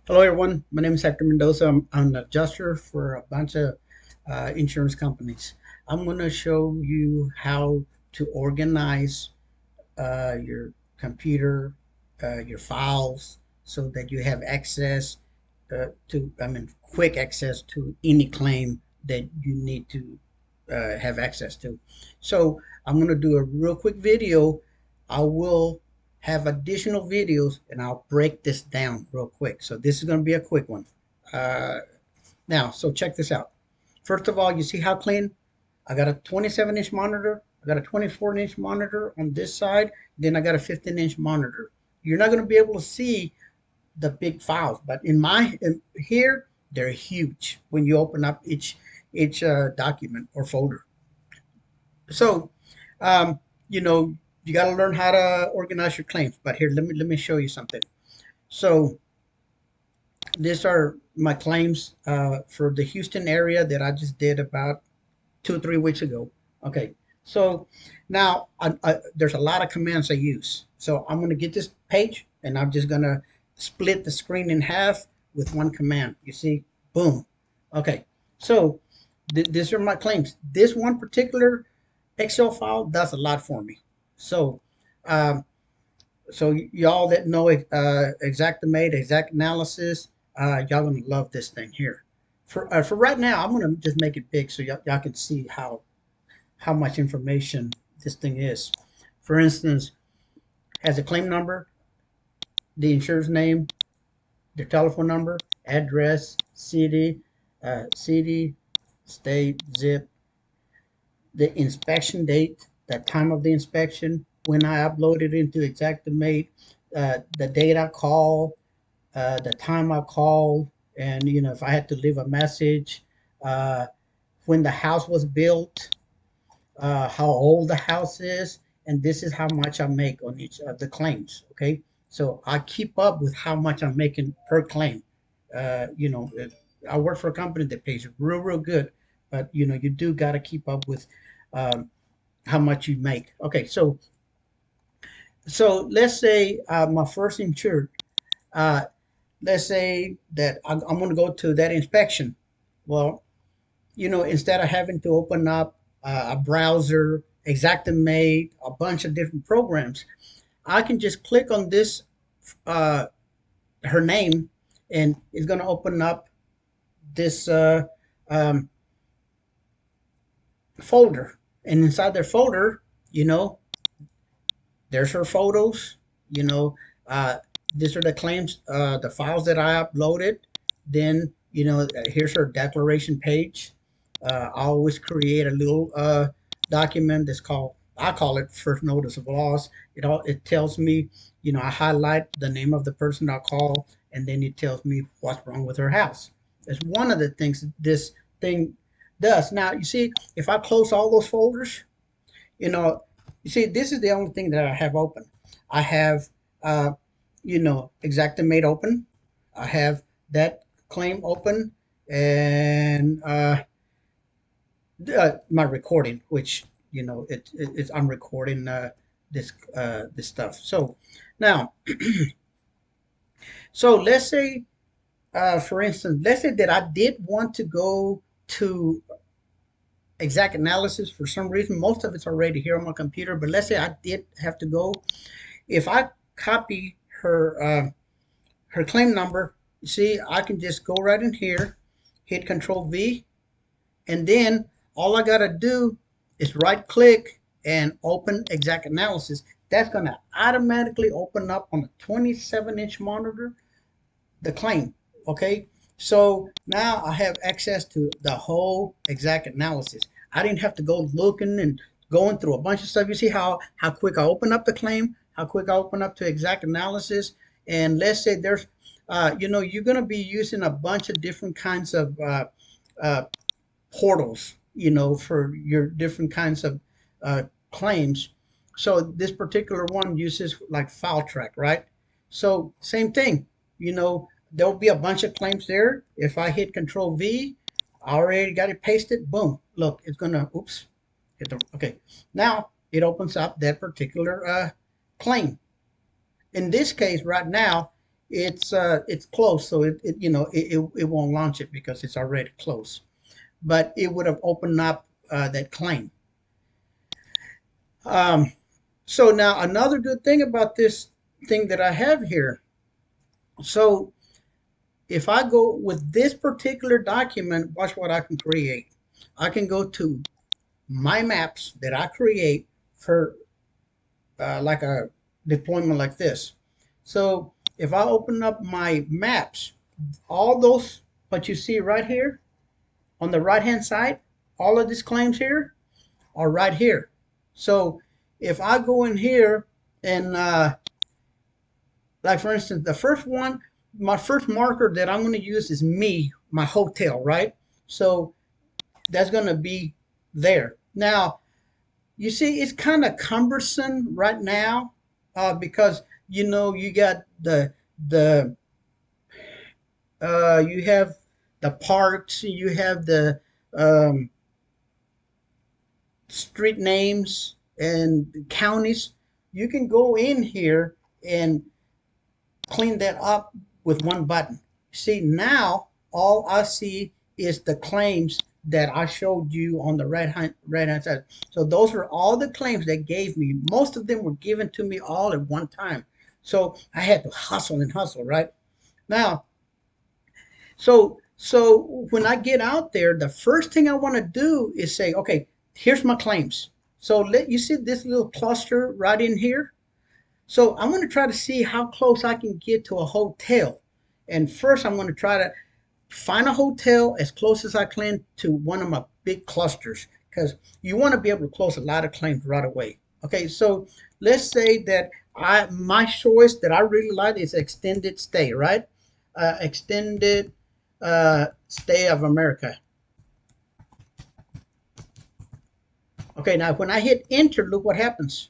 Hello, everyone. My name is Hector Mendoza. I'm an adjuster for a bunch of insurance companies. I'm going to show you how to organize your computer, your files, so that you have access quick access to any claim that you need to have access to. So I'm going to do a real quick video. I will have additional videos and I'll break this down real quick. So this is going to be a quick one. Uh, so check this out. First of all, you see how clean? I got a 27-inch monitor. I got a 24-inch monitor on this side. Then I got a 15-inch monitor. You're not going to be able to see the big files, but here they're huge when you open up each document or folder. So, um, you know, you got to learn how to organize your claims. But here, let me show you something. So these are my claims for the Houston area that I just did about 2 or 3 weeks ago. Okay, so now there's a lot of commands I use. So I'm going to get this page and I'm just going to split the screen in half with one command. You see, boom. Okay, so these are my claims. This one particular Excel file does a lot for me. So, um, so y'all that know Xactimate, Exact Analysis, y'all gonna love this thing here. For right now, I'm gonna just make it big so y'all can see how much information this thing is. For instance, has a claim number, the insurer's name, their telephone number, address, city, state, zip, the inspection date, the time of the inspection, when I upload it into Xactimate, the date I call, the time I called, and if I had to leave a message, uh, when the house was built, how old the house is, and this is how much I make on each of the claims. Okay, so I keep up with how much I'm making per claim. Uh, you know, I work for a company that pays real good, but you do got to keep up with um, how much you make. Okay, so let's say my first insured. Uh, let's say that I'm going to go to that inspection. Well, instead of having to open up a browser, Xactimate, a bunch of different programs, I can just click on this, uh, her name, and it's going to open up this um, folder. And inside their folder, you know, there's her photos. You know, uh, these are the claims, the files that I uploaded. Then, here's her declaration page. I always create a little document that's I call it first notice of loss. It tells me, I highlight the name of the person I call, and then it tells me what's wrong with her house. That's one of the things this thing does. Now, you see, if I close all those folders, you know, you see, this is the only thing that I have open. I have, uh, Xactimate open. I have that claim open, and my recording, which it's I'm recording this stuff. So now, so let's say, for instance, let's say that I did want to go to exact analysis for some reason. Most of it's already here on my computer, but let's say I did have to go. If I copy her claim number, you see, I can just go right in here, hit Control V, and then all I gotta do is right click and open exact analysis. That's gonna automatically open up on a 27-inch monitor the claim. Okay, so now I have access to the whole exact analysis. I didn't have to go looking and going through a bunch of stuff. You see how quick I open up the claim, how quick I open up to exact analysis. And let's say there's you're going to be using a bunch of different kinds of uh, portals, for your different kinds of uh, claims. So this particular one uses like file track, right? So same thing, there'll be a bunch of claims there. If I hit Control V, I already got it pasted. Boom, look, it's gonna, oops, okay. Now it opens up that particular claim. In this case, right now, it's closed, so it won't launch it because it's already closed. But it would have opened up that claim. Um, so now another good thing about this thing that I have here. So if I go with this particular document, watch what I can create. I can go to my maps that I create for like a deployment like this. So if I open up my maps, all those what you see right here on the right hand side, all of these claims here are right here. So if I go in here and like for instance, the first one, my first marker that I'm going to use is me, my hotel, right? So that's going to be there. Now, you see, it's kind of cumbersome right now because you got the you have the parks, you have the um, street names and counties. You can go in here and clean that up with one button. See, now all I see is the claims that I showed you on the right hand side. So those are all the claims they gave me. Most of them were given to me all at one time. So I had to hustle and hustle, right? Now, so when I get out there, the first thing I want to do is say, okay, here's my claims. So let you see this little cluster right in here. So I'm going to try to see how close I can get to a hotel. And first, I'm going to try to find a hotel as close as I can to one of my big clusters because you want to be able to close a lot of claims right away. Okay, so let's say that my choice that I really like is extended stay, right? Extended stay of America. Okay, now when I hit enter, look what happens.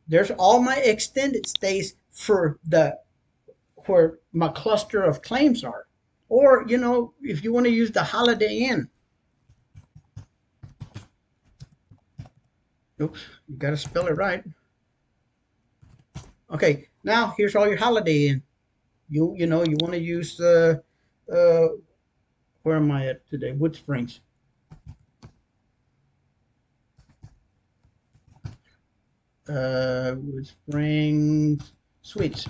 There's all my extended stays for the where my cluster of claims are. Or, if you want to use the Holiday Inn, oops, you got to spell it right. Okay, now here's all your Holiday Inn. You want to use uh, where am I at today? Wood Springs. Wood Springs Suites.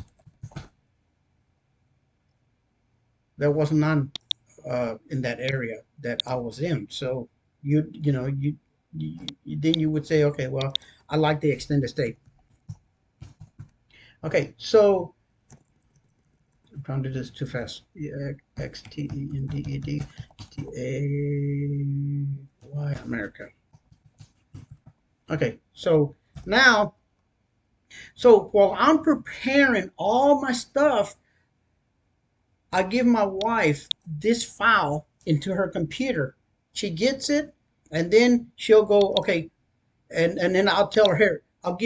There was none in that area that I was in. So then you would say, okay, well, I like the extended stay. Okay, so I'm trying to do this too fast. Extended America. Okay, so now, so while I'm preparing all my stuff, I give my wife this file into her computer. She gets it, and then she'll go, okay, and then I'll tell her here. I'll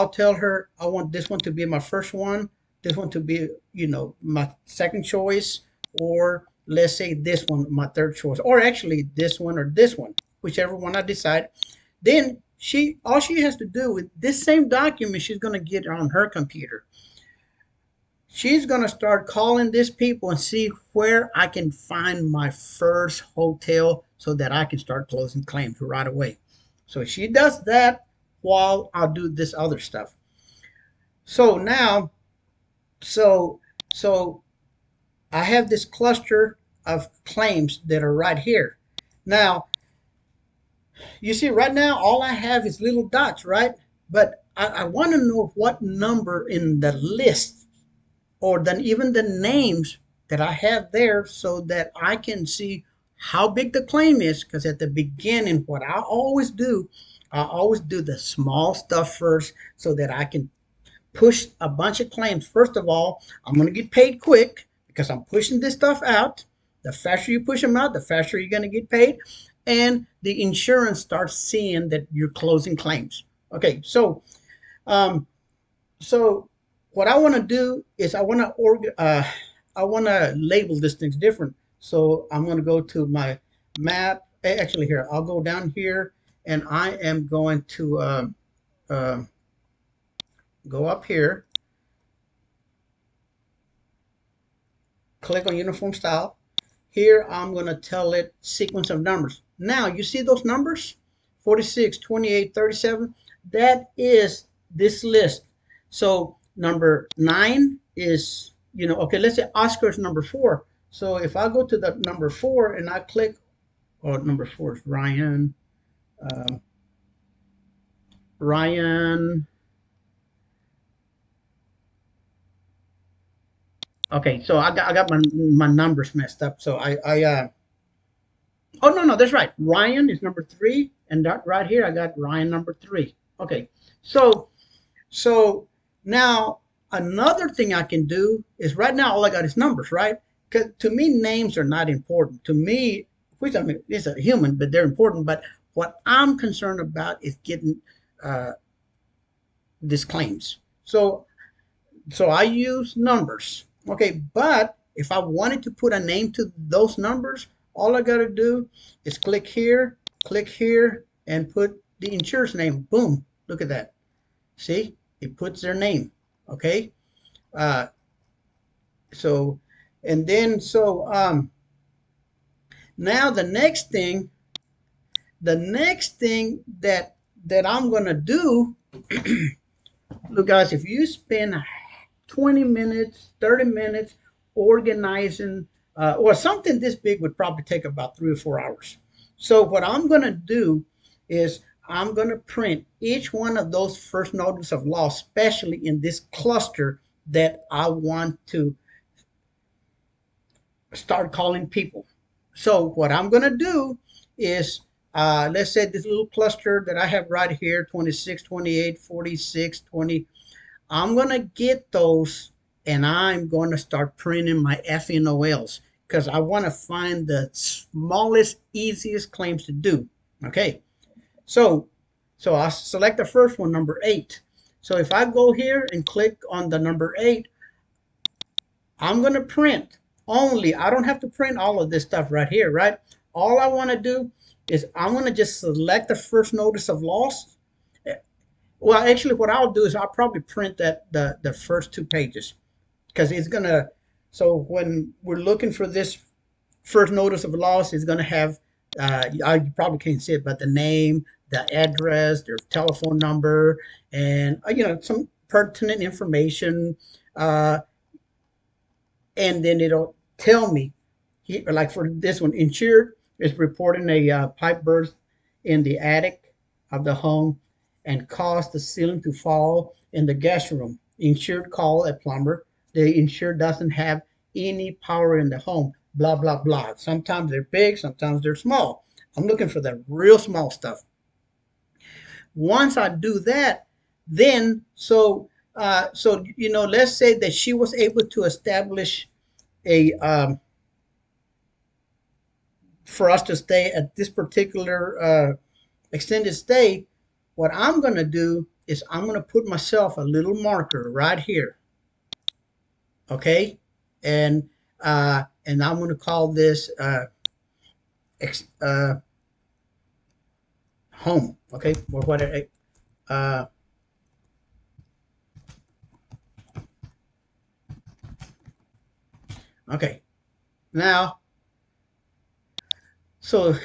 tell her I want this one to be my first one, this one to be my second choice, or let's say this one my third choice, or actually this one or this one, whichever one I decide. Then all she has to do with this same document she's going to get on her computer. She's going to start calling these people and see where I can find my first hotel so that I can start closing claims right away. So she does that while I'll do this other stuff. So now, so so I have this cluster of claims that are right here. Now, you see right now all I have is little dots, right? But I want to know what number in the list or then even the names that I have there so that I can see how big the claim is. Because at the beginning, what I always do the small stuff first so that I can push a bunch of claims. First of all, I'm going to get paid quick because I'm pushing this stuff out. The faster you push them out, the faster you're going to get paid. And the insurance starts seeing that you're closing claims. Okay, um, so what I want to do is I want to label this things different. So I'm going to go to my map. Actually, here I'll go down here, and I am going to uh, go up here, click on uniform style. Here, I'm going to tell it sequence of numbers. Now, you see those numbers? 46, 28, 37. That is this list. So number 9 is, okay, let's say Oscar is number 4. So if I go to the number 4 and I click, oh, number 4 is Ryan. Uh, Ryan. Okay, so I got my numbers messed up. So oh, no, that's right. Ryan is number 3, and that right here I got Ryan number 3. Okay, so so now another thing I can do is right now all I got is numbers, right? Because to me names are not important. To me, which I mean, it's a human, but they're important. But what I'm concerned about is getting uh, these claims. So I use numbers. Okay, but if I wanted to put a name to those numbers, all I got to do is click here, and put the insurer's name. Boom, look at that. See, it puts their name. Okay, uh, so and then now the next thing that I'm gonna do, look guys, if you spend 20 minutes, 30 minutes organizing, or something this big would probably take about 3 or 4 hours. So what I'm going to do is I'm going to print each one of those first notice of loss, especially in this cluster that I want to start calling people. So what I'm going to do is, let's say this little cluster that I have right here, 26, 28, 46, 20, I'm going to get those and I'm going to start printing my FNOLs because I want to find the smallest, easiest claims to do. Okay, so I select the first one, number 8. So if I go here and click on the number 8, I'm going to print only, I don't have to print all of this stuff right here, right? All I want to do is I'm going to just select the first notice of loss. Well, actually, what I'll do is I'll probably print the first 2 pages because it's gonna. So when we're looking for this first notice of loss, it's gonna have. You probably can't see it, but the name, the address, their telephone number, and some pertinent information. Uh, and then it'll tell me, like for this one, insured is reporting a pipe burst in the attic of the home and caused the ceiling to fall in the guest room. Insured call a plumber. The insured doesn't have any power in the home. Blah blah blah. Sometimes they're big, sometimes they're small. I'm looking for the real small stuff. Once I do that, then let's say that she was able to establish a for us to stay at this particular extended stay. What I'm going to do is I'm going to put myself a little marker right here, okay, and I'm going to call this ex, home, okay, or whatever. Uh, okay, now, so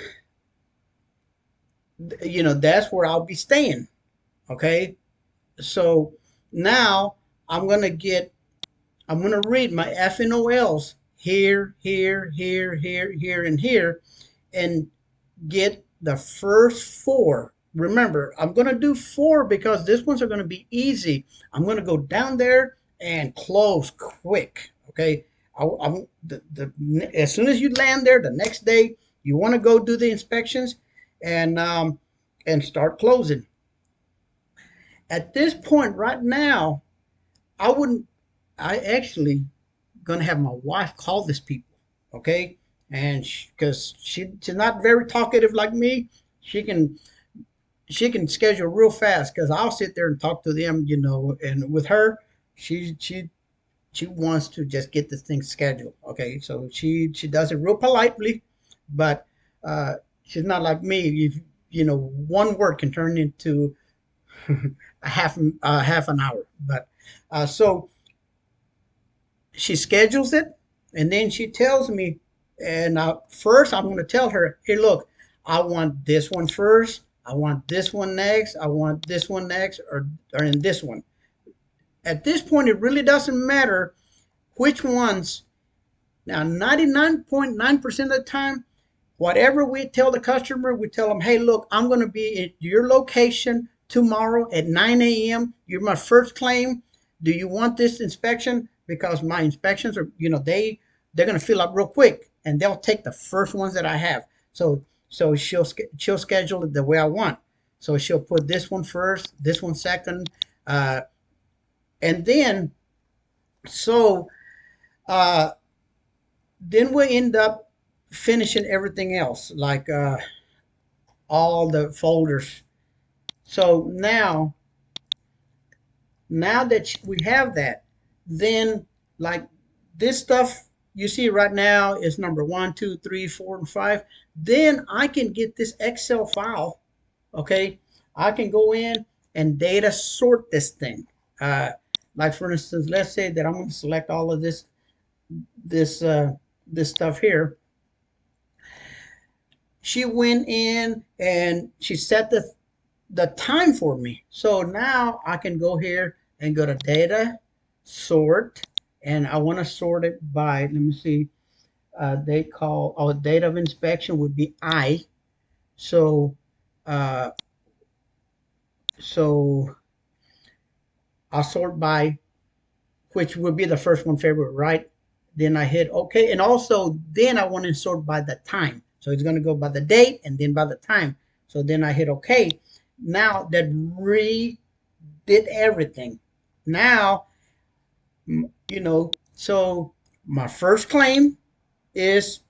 that's where I'll be staying, okay. So now I'm gonna read my FNOLs here, here, here, here, here, and here, and get the first 4. Remember, I'm gonna do 4 because these ones are gonna be easy. I'm gonna go down there and close quick. Okay, as soon as you land there, the next day you want to go do the inspections and start closing. At this point, right now, I wouldn't. I actually gonna have my wife call these people, okay? And because she's not very talkative like me, she can schedule real fast because I'll sit there and talk to them, and with her, she wants to just get this thing scheduled, okay? So she does it real politely, but she's not like me. One word can turn into a half an hour, but so she schedules it, And then she tells me, and first I'm going to tell her, hey, look, I want this one first. I want this one next. I want this one next, or in this one. At this point, it really doesn't matter which ones. Now, 99.9% of the time, whatever we tell the customer, we tell them, hey, look, I'm going to be at your location tomorrow at 9 a.m. You're my first claim. Do you want this inspection? Because my inspections are, they're going to fill up real quick, and they'll take the first ones that I have. So she'll schedule it the way I want. So she'll put this one first, this one second, uh, and so uh, then we end up finishing everything else, like all the folders. So now that we have that, then like this stuff you see right now is number one, two, three, four, and five. Then I can get this Excel file. Okay, I can go in and data sort this thing. Uh, like for instance, let's say that I'm going to select all of this this stuff here. She went in and she set the time for me. So now I can go here and go to data, sort, and I want to sort it by, let me see, they call, oh, date of inspection would be I. So, uh, so I'll sort by, which would be the first one, February, right? Then I hit OK. And also, then I want to sort by the time. So it's going to go by the date and then by the time. So then I hit OK. Now that did everything. Now, so my first claim is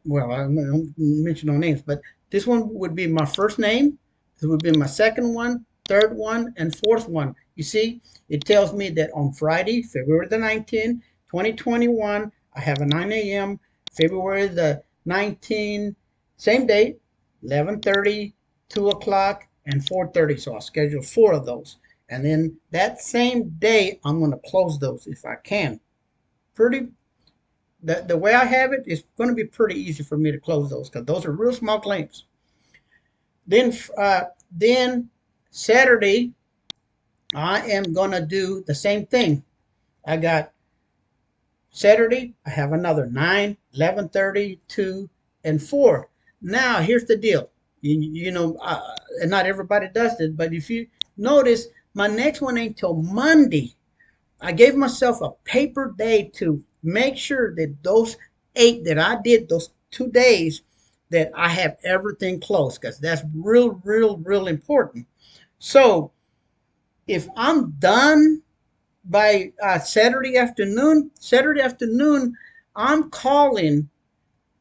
well, I don't mention no names, but this one would be my first name. This would be my second one, third one, and fourth one. You see, it tells me that on Friday, February the 19th, 2021, I have a 9 a.m. February the 19th, same date, 11:30, 2 o'clock, and 4:30. So I'll schedule four of those. And then that same day, I'm going to close those if I can. Pretty the way I have it, it's going to be pretty easy for me to close those because those are real small claims. Then Saturday, I am going to do the same thing. I got Saturday, I have another 9, 11:30, 2, and 4. Now, here's the deal. And not everybody does this, but if you notice, my next one ain't till Monday. I gave myself a paper day to make sure that those 8 that I did, those 2 days, that I have everything closed because that's real, real, real important. So if I'm done by Saturday afternoon, I'm calling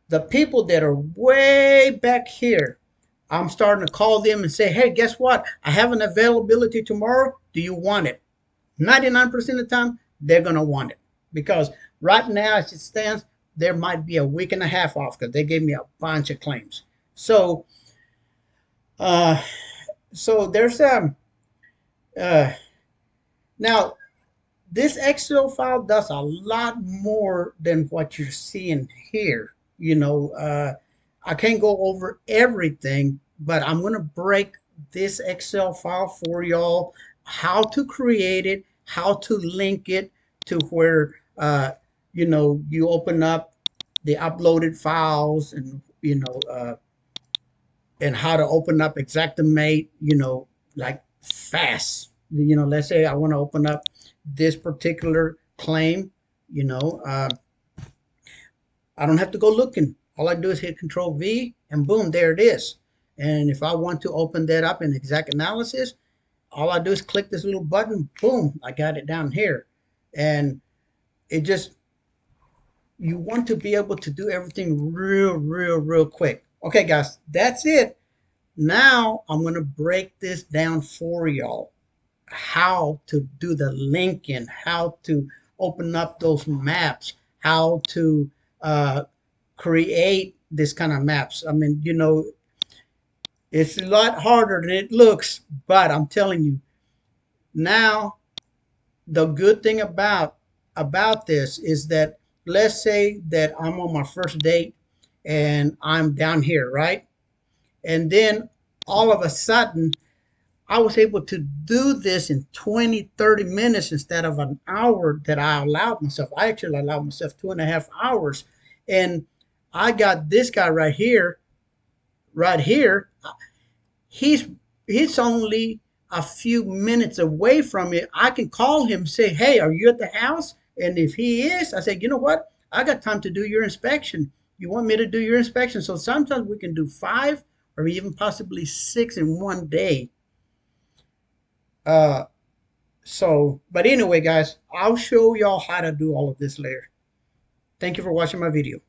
the people that are way back here. I'm starting to call them and say, hey, guess what? I have an availability tomorrow. Do you want it? 99% of the time, they're going to want it because right now, as it stands, there might be a week and a half off because they gave me a bunch of claims. So, uh, so there's uh, now this Excel file does a lot more than what you're seeing here. I can't go over everything, but I'm going to break this Excel file for y'all, how to create it, how to link it to where, you open up the uploaded files and how to open up Xactimate, like fast. Let's say I want to open up this particular claim, you know, uh, I don't have to go looking. All I do is hit Control V and boom, there it is. And if I want to open that up in exact analysis, all I do is click this little button, boom, I got it down here. And it just, you want to be able to do everything real, real, real quick. Okay, guys, that's it. Now I'm going to break this down for y'all. How to do the linking, how to open up those maps, how to create this kind of maps. I mean, it's a lot harder than it looks, but I'm telling you, now the good thing about this is that let's say that I'm on my first date and I'm down here, right? And then all of a sudden, I was able to do this in 20, 30 minutes instead of an hour that I allowed myself. I actually allowed myself 2.5 hours. And I got this guy right here. He's he's only a few minutes away from it. I can call him, say, "Hey, are you at the house?" And if he is, I say, "You know what? I got time to do your inspection. You want me to do your inspection?" So sometimes we can do five or even possibly six in one day. Uh, but anyway, guys, I'll show y'all how to do all of this later. Thank you for watching my video.